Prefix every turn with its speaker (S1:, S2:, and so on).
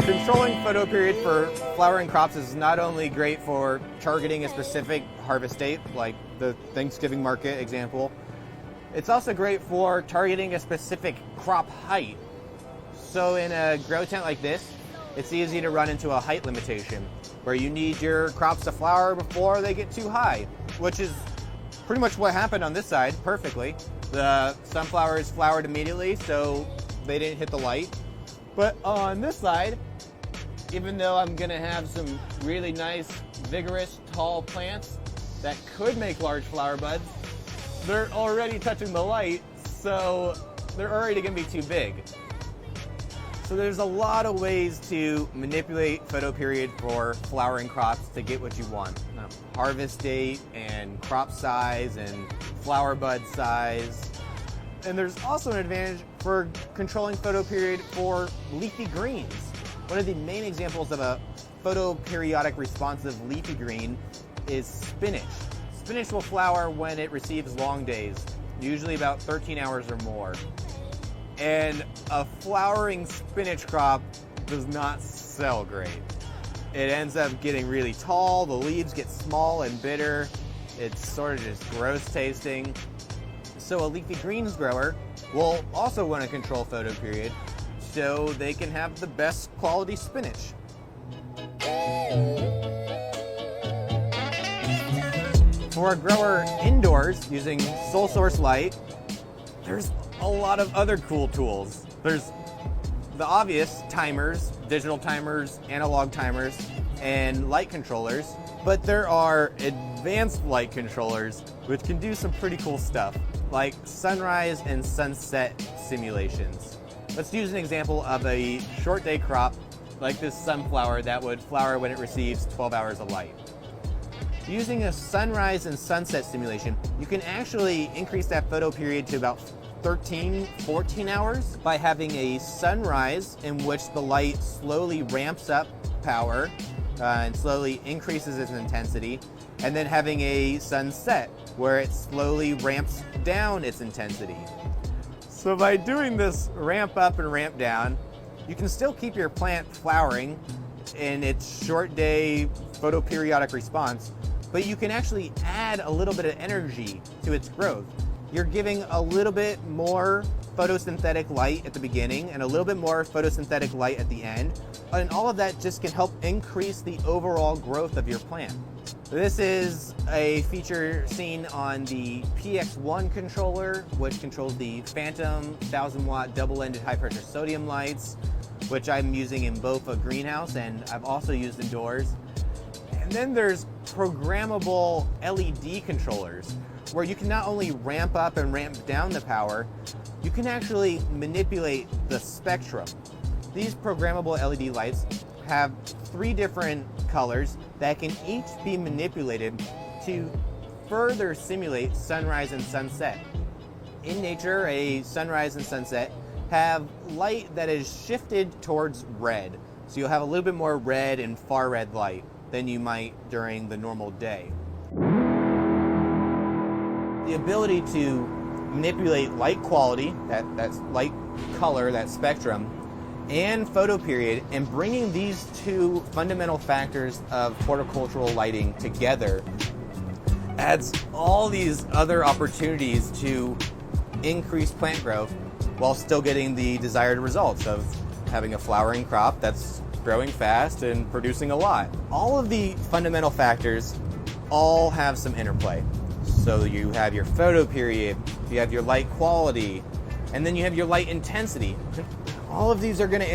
S1: Controlling photoperiod for flowering crops is not only great for targeting a specific harvest date, like the Thanksgiving market example, it's also great for targeting a specific crop height. So in a grow tent like this, it's easy to run into a height limitation where you need your crops to flower before they get too high, which is pretty much what happened on this side perfectly. The sunflowers flowered immediately, so they didn't hit the light. But on this side, even though I'm gonna have some really nice, vigorous, tall plants that could make large flower buds, they're already touching the light, so they're already gonna be too big. So there's a lot of ways to manipulate photoperiod for flowering crops to get what you want. Harvest date and crop size and flower bud size. And there's also an advantage for controlling photoperiod for leafy greens. One of the main examples of a photoperiodic responsive leafy green is spinach. Spinach will flower when it receives long days, usually about 13 hours or more. And a flowering spinach crop does not sell great. It ends up getting really tall, the leaves get small and bitter, it's sort of just gross tasting. So a leafy greens grower will also want to control photoperiod so they can have the best quality spinach. For a grower indoors using sole source light, there's a lot of other cool tools. There's the obvious timers, digital timers, analog timers, and light controllers, but there are advanced light controllers which can do some pretty cool stuff, like sunrise and sunset simulations. Let's use an example of a short day crop like this sunflower that would flower when it receives 12 hours of light. Using a sunrise and sunset simulation, you can actually increase that photoperiod to about 13, 14 hours by having a sunrise in which the light slowly ramps up power and slowly increases its intensity, and then having a sunset where it slowly ramps down its intensity. So by doing this ramp up and ramp down, you can still keep your plant flowering in its short day photoperiodic response, but you can actually add a little bit of energy to its growth. You're giving a little bit more photosynthetic light at the beginning and a little bit more photosynthetic light at the end, and all of that just can help increase the overall growth of your plant. This is a feature seen on the PX1 controller, which controls the Phantom 1000-watt double-ended high-pressure sodium lights, which I'm using in both a greenhouse and I've also used indoors. And then there's programmable LED controllers, where you can not only ramp up and ramp down the power, you can actually manipulate the spectrum. These programmable LED lights have 3 different colors that can each be manipulated to further simulate sunrise and sunset. In nature, a sunrise and sunset have light that is shifted towards red. So you'll have a little bit more red and far red light than you might during the normal day. The ability to manipulate light quality, that light color, that spectrum, and photoperiod, and bringing these 2 fundamental factors of horticultural lighting together adds all these other opportunities to increase plant growth while still getting the desired results of having a flowering crop that's growing fast and producing a lot. All of the fundamental factors all have some interplay. So you have your photoperiod, you have your light quality, and then you have your light intensity. All of these are going to